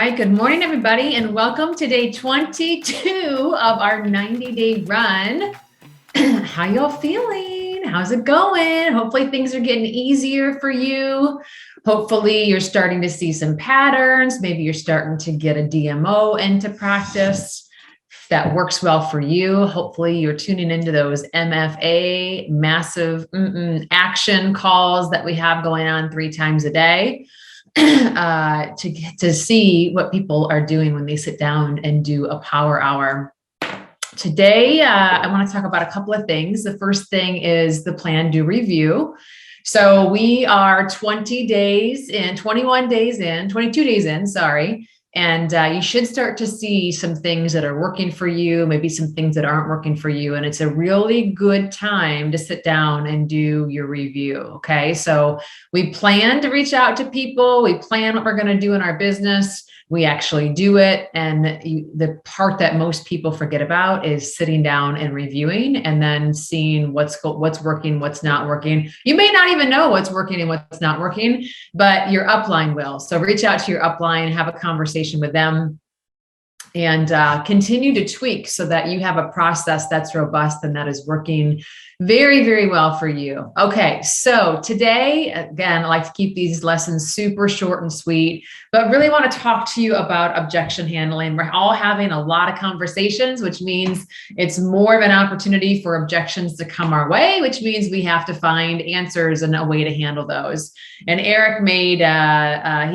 right. Good morning, everybody, and welcome to day 22 of our 90-day run. How y'all feeling? How's it going? Hopefully things are getting easier for you. Hopefully you're starting to see some patterns. Maybe you're starting to get a DMO into practice that works well for you. Hopefully you're tuning into those MFA, massive action calls that we have going on 3 times a day. To get to see what people are doing when they sit down and do a power hour. Today, I want to talk about a couple of things. The first thing is the plan, do, review. So we are 22 days in, sorry. And you should start to see some things that are working for you, maybe some things that aren't working for you. And it's a really good time to sit down and do your review. Okay. So we plan to reach out to people. We plan what we're going to do in our business. We actually do it. And the part that most people forget about is sitting down and reviewing and then seeing what's working, what's not working. You may not even know what's working and what's not working, but your upline will. So reach out to your upline, have a conversation with them, and continue to tweak so that you have a process that's robust and that is working very, very well for you. Okay, so today, again, I like to keep these lessons super short and sweet, but really want to talk to you about objection handling. We're all having a lot of conversations, which means it's more of an opportunity for objections to come our way, which means we have to find answers and a way to handle those. And Eric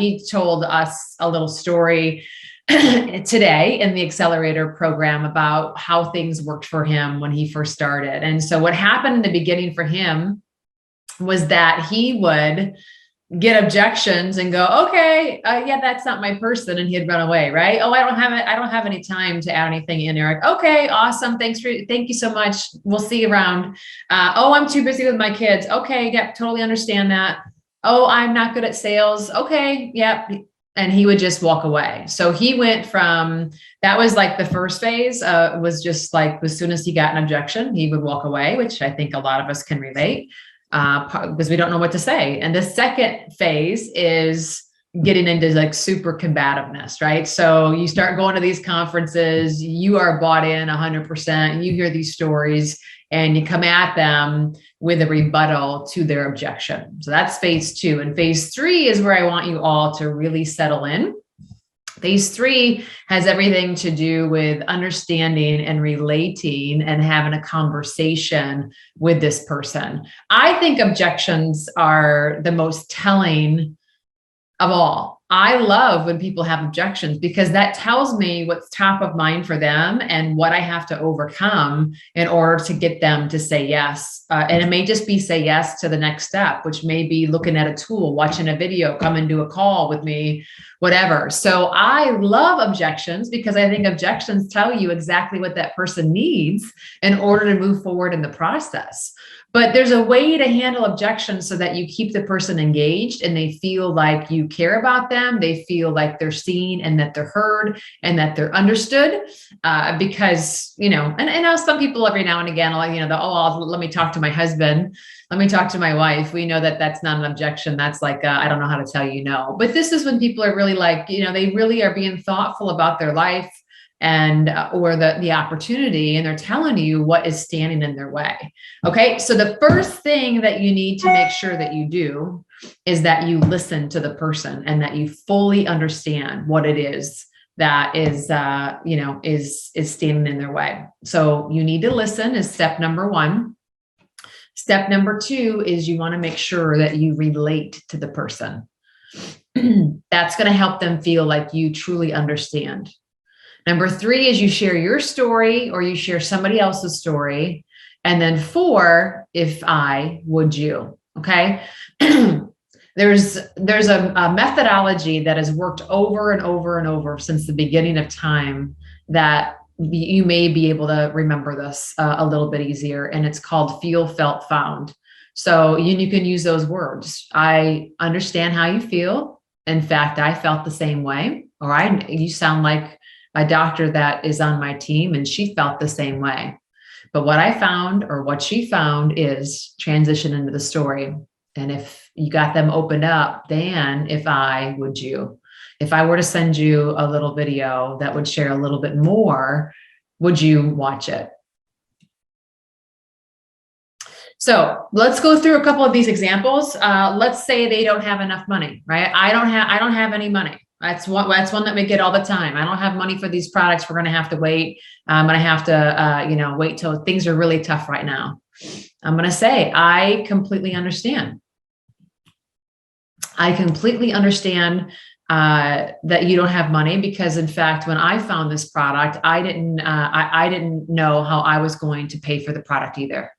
he told us a little story today in the accelerator program about how things worked for him when he first started. And so what happened in the beginning for him was that he would get objections and go, okay, yeah, that's not my person. And he'd run away, right? Oh, I don't have any time to add anything in, Eric. Okay, awesome. Thank you so much. We'll see you around. Oh, I'm too busy with my kids. Okay. Yep. Totally understand that. Oh, I'm not good at sales. Okay. Yep. And he would just walk away. So he went from, that was like the first phase, was just like, as soon as he got an objection, he would walk away, which I think a lot of us can relate because we don't know what to say. And the second phase is getting into like super combativeness, right? So you start going to these conferences, you are bought in 100%, you hear these stories and you come at them with a rebuttal to their objection. So that's phase 2. And phase 3 is where I want you all to really settle in. Phase 3 has everything to do with understanding and relating and having a conversation with this person. I think objections are the most telling of all. I love when people have objections because that tells me what's top of mind for them and what I have to overcome in order to get them to say yes. And it may just be say yes to the next step, which may be looking at a tool, watching a video, come and do a call with me, whatever. So I love objections because I think objections tell you exactly what that person needs in order to move forward in the process. But there's a way to handle objections so that you keep the person engaged and they feel like you care about them. They feel like they're seen and that they're heard and that they're understood. Because, and I know some people every now and again, let me talk to my husband. Let me talk to my wife. We know that that's not an objection. That's like, I don't know how to tell you no. But this is when people are really like, they really are being thoughtful about their life and or the opportunity, and they're telling you what is standing in their way. Okay, so the first thing that you need to make sure that you do is that you listen to the person and that you fully understand what it is that is is standing in their way. So you need to listen is step number 1. Step number 2 is you want to make sure that you relate to the person. That's going to help them feel like you truly understand. Number 3 is you share your story or you share somebody else's story. And then 4, if I, would you, okay? There's a methodology that has worked over and over and over since the beginning of time that you may be able to remember this a little bit easier. And it's called feel, felt, found. So you can use those words. I understand how you feel. In fact, I felt the same way. Or you sound like a doctor that is on my team and she felt the same way. But what I found or what she found is transition into the story. And if you got them opened up, then if I, would you? If I were to send you a little video that would share a little bit more, would you watch it? So let's go through a couple of these examples. Let's say they don't have enough money, right? I don't have any money. That's one that we get all the time. I don't have money for these products. We're going to have to wait. I'm going to have to, wait till things are really tough right now. I'm going to say, I completely understand. I completely understand that you don't have money, because in fact, when I found this product, I didn't know how I was going to pay for the product either.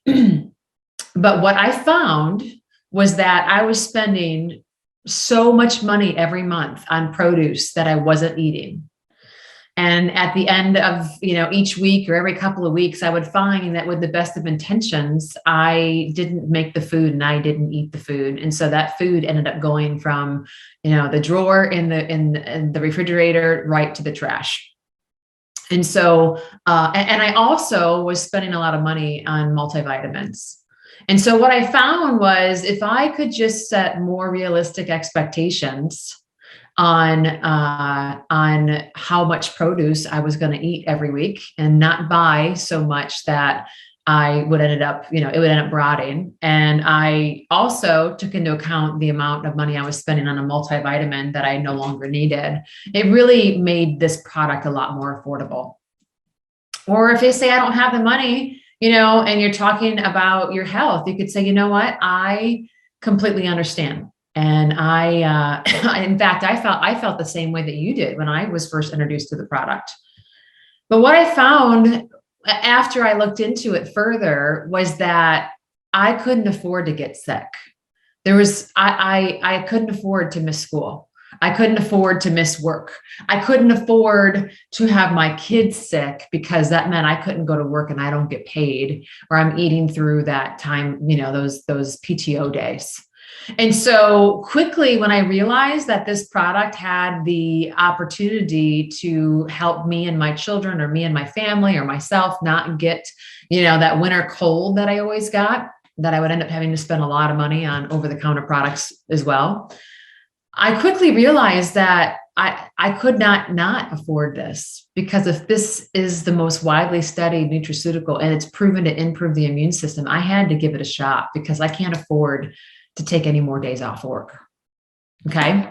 But what I found was that I was spending so much money every month on produce that I wasn't eating. And at the end of, each week or every couple of weeks, I would find that with the best of intentions, I didn't make the food and I didn't eat the food. And so that food ended up going from, the drawer in the refrigerator right to the trash. And so, and I also was spending a lot of money on multivitamins. And so what I found was, if I could just set more realistic expectations on how much produce I was going to eat every week, and not buy so much that I would end up, it would end up rotting. And I also took into account the amount of money I was spending on a multivitamin that I no longer needed. It really made this product a lot more affordable. Or if they say, I don't have the money, and you're talking about your health, you could say, you know what, I completely understand. And in fact, I felt the same way that you did when I was first introduced to the product. But what I found after I looked into it further was that I couldn't afford to get sick. I couldn't afford to miss school. I couldn't afford to miss work. I couldn't afford to have my kids sick, because that meant I couldn't go to work and I don't get paid, or I'm eating through that time, those PTO days. And so quickly, when I realized that this product had the opportunity to help me and my children, or me and my family, or myself, not get, that winter cold that I always got, that I would end up having to spend a lot of money on over-the-counter products as well, I quickly realized that I could not afford this, because if this is the most widely studied nutraceutical and it's proven to improve the immune system, I had to give it a shot, because I can't afford to take any more days off work. Okay.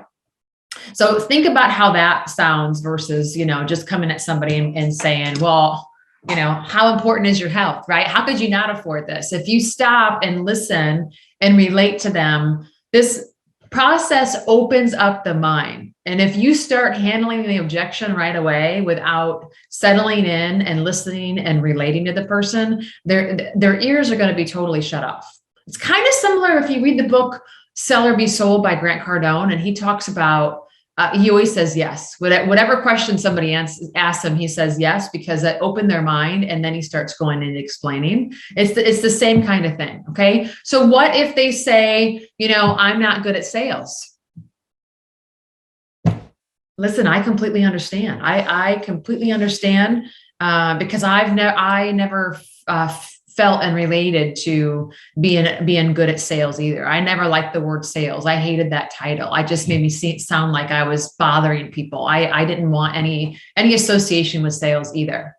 So think about how that sounds versus, just coming at somebody and saying, well, how important is your health, right? How could you not afford this? If you stop and listen and relate to them, this process opens up the mind. And if you start handling the objection right away without settling in and listening and relating to the person, their ears are going to be totally shut off. It's kind of similar if you read the book Sell or Be Sold by Grant Cardone, and he talks about, he always says yes. Whatever question somebody asks him, he says yes, because that opened their mind, and then he starts going and explaining. It's the same kind of thing, okay? So what if they say, I'm not good at sales? Listen, I completely understand. I completely understand, because I never felt and related to being good at sales either. I never liked the word sales. I hated that title. I just made me sound like I was bothering people. I didn't want any association with sales either.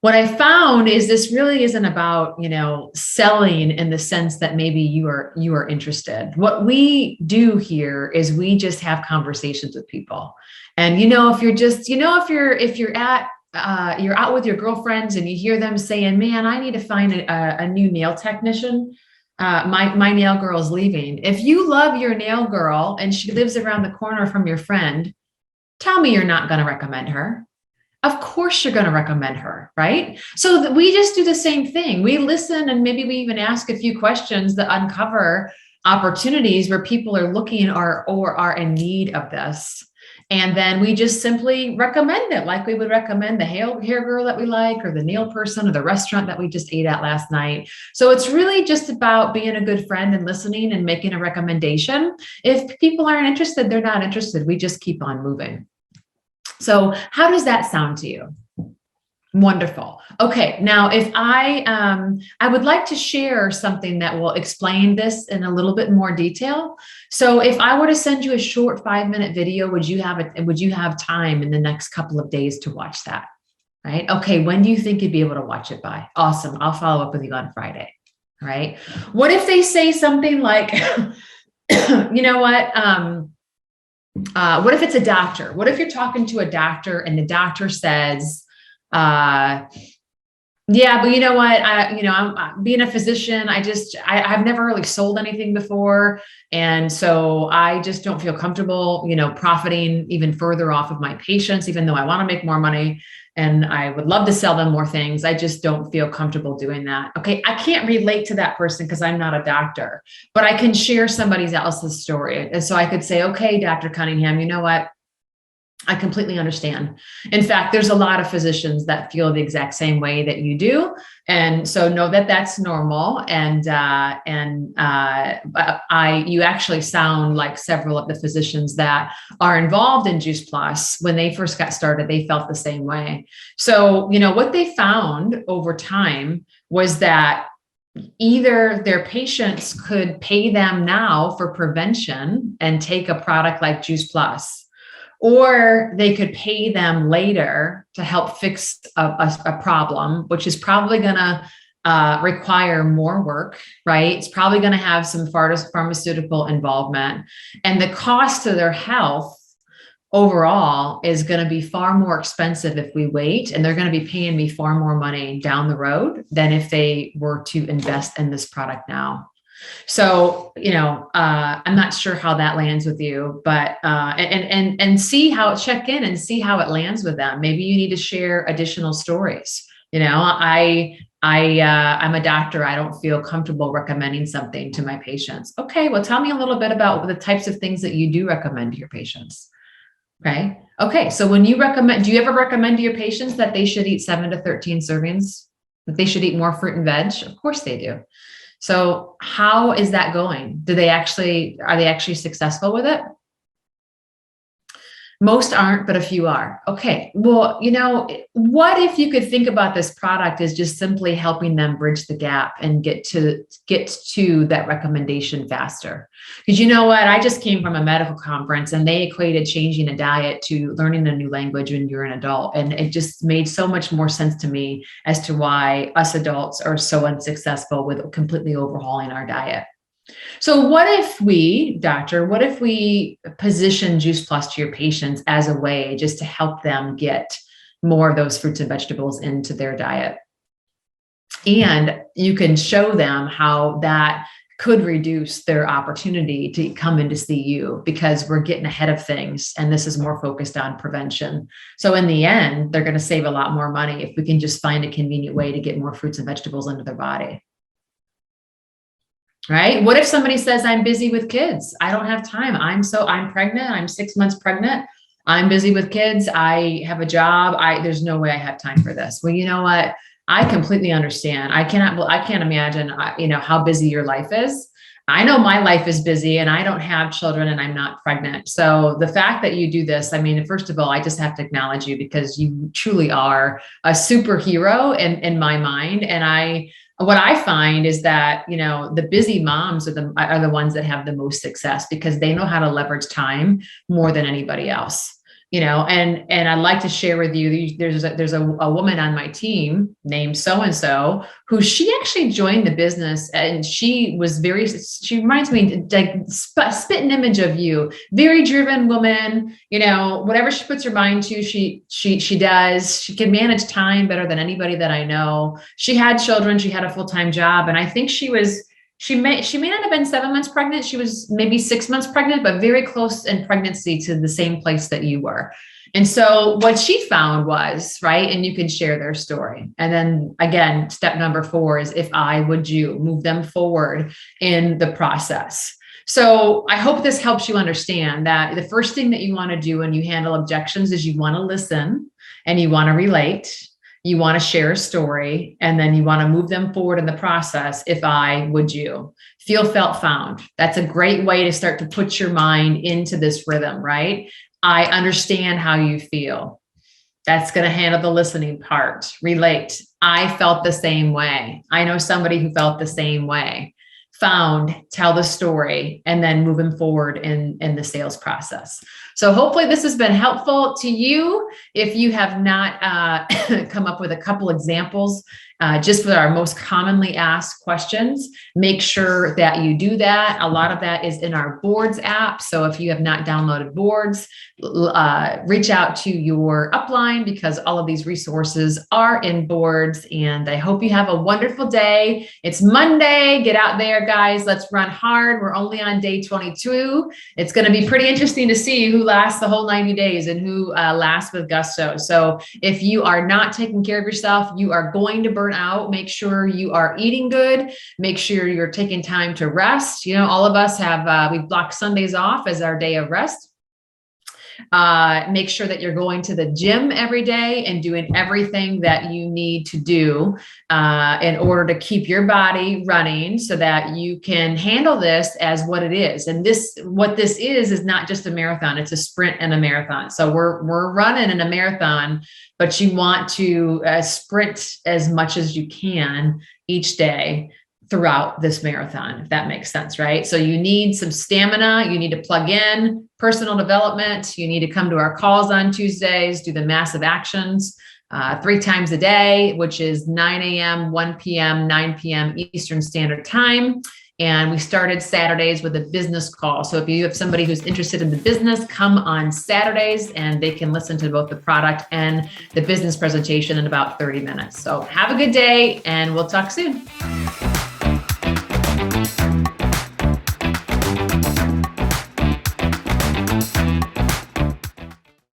What I found is this really isn't about, selling in the sense that maybe you are interested. What we do here is we just have conversations with people. And, if you're out with your girlfriends and you hear them saying, man, I need to find a new nail technician. My nail girl is leaving. If you love your nail girl and she lives around the corner from your friend, tell me you're not going to recommend her. Of course you're going to recommend her, right? So we just do the same thing. We listen, and maybe we even ask a few questions that uncover opportunities where people are looking or are in need of this. And then we just simply recommend it, like we would recommend the hair girl that we like, or the nail person, or the restaurant that we just ate at last night. So it's really just about being a good friend and listening and making a recommendation. If people aren't interested, they're not interested. We just keep on moving. So how does that sound to you? Wonderful. Okay. Now, if I would like to share something that will explain this in a little bit more detail. So if I were to send you a short 5-minute video, would you have time in the next couple of days to watch that? Right. Okay. When do you think you'd be able to watch it by? Awesome. I'll follow up with you on Friday. All right. What if they say something like, you know what if it's a doctor? What if you're talking to a doctor and the doctor says, yeah, but you know what? I'm being a physician. I've never really sold anything before. And so I just don't feel comfortable, profiting even further off of my patients, even though I want to make more money and I would love to sell them more things. I just don't feel comfortable doing that. Okay. I can't relate to that person because I'm not a doctor, but I can share somebody else's story. And so I could say, okay, Dr. Cunningham, you know what? I completely understand. In fact, there's a lot of physicians that feel the exact same way that you do. And so know that that's normal. You actually sound like several of the physicians that are involved in Juice Plus. When they first got started, they felt the same way. So, what they found over time was that either their patients could pay them now for prevention and take a product like Juice Plus, or they could pay them later to help fix a problem, which is probably going to require more work, right? It's probably going to have some pharmaceutical involvement. And the cost to their health overall is going to be far more expensive if we wait. And they're going to be paying me far more money down the road than if they were to invest in this product now. So, I'm not sure how that lands with you, but, and see check in and see how it lands with them. Maybe you need to share additional stories. I'm a doctor. I don't feel comfortable recommending something to my patients. Okay. Well, tell me a little bit about the types of things that you do recommend to your patients. Okay. Okay. So do you ever recommend to your patients that they should eat 7 to 13 servings, that they should eat more fruit and veg? Of course they do. So how is that going? Are they actually successful with it? Most aren't, but a few are. Okay. Well, what if you could think about this product as just simply helping them bridge the gap and get to that recommendation faster? Because you know what? I just came from a medical conference and they equated changing a diet to learning a new language when you're an adult. And it just made so much more sense to me as to why us adults are so unsuccessful with completely overhauling our diet. So what if we position Juice Plus to your patients as a way just to help them get more of those fruits and vegetables into their diet? And you can show them how that could reduce their opportunity to come in to see you, because we're getting ahead of things and this is more focused on prevention. So in the end, they're going to save a lot more money if we can just find a convenient way to get more fruits and vegetables into their body. Right? What if somebody says, I'm busy with kids. I don't have time. I'm pregnant. I'm 6 months pregnant. I'm busy with kids. I have a job. There's no way I have time for this. Well, you know what? I completely understand. I can't imagine, how busy your life is. I know my life is busy and I don't have children and I'm not pregnant. So the fact that you do this, first of all, I just have to acknowledge you because you truly are a superhero in my mind. And what I find is that, the busy moms are the ones that have the most success because they know how to leverage time more than anybody else. And I'd like to share with you, there's a woman on my team named so-and-so who she actually joined the business, and she reminds me like spitting image of you, very driven woman, whatever she puts her mind to, she does. She can manage time better than anybody that I know. She had children, she had a full-time job. And I think she may not have been 7 months pregnant. She was maybe 6 months pregnant, but very close in pregnancy to the same place that you were. And so what she found was, right, and you can share their story. And then again, step number 4 is would you move them forward in the process? So I hope this helps you understand that the first thing that you want to do when you handle objections is you want to listen and you want to relate. You want to share a story, and then you want to move them forward in the process. Would you? Feel, felt, found. That's a great way to start to put your mind into this rhythm, right? I understand how you feel. That's going to handle the listening part. Relate. I felt the same way. I know somebody who felt the same way. Found, tell the story, and then moving forward in the sales process. So hopefully this has been helpful to you. If you have not come up with a couple examples, just for our most commonly asked questions, make sure that you do that. A lot of that is in our Boards app. So if you have not downloaded Boards, reach out to your upline, because all of these resources are in Boards. And I hope you have a wonderful day. It's Monday. Get out there, guys. Let's run hard. We're only on day 22. It's going to be pretty interesting to see who lasts the whole 90 days and who lasts with gusto. So if you are not taking care of yourself, you are going to burn out. Make sure you are eating good. Make sure you're taking time to rest. You know, all of us have, we block Sundays off as our day of rest. Make sure that you're going to the gym every day and doing everything that you need to do in order to keep your body running so that you can handle this as what it is. And what this is not just a marathon, it's a sprint and a marathon. So we're running in a marathon, but you want to sprint as much as you can each day throughout this marathon, if that makes sense, right? So you need some stamina, you need to plug in personal development, you need to come to our calls on Tuesdays, do the massive actions 3 times a day, which is 9 a.m., 1 p.m., 9 p.m. Eastern Standard Time. And we started Saturdays with a business call. So if you have somebody who's interested in the business, come on Saturdays and they can listen to both the product and the business presentation in about 30 minutes. So have a good day and we'll talk soon.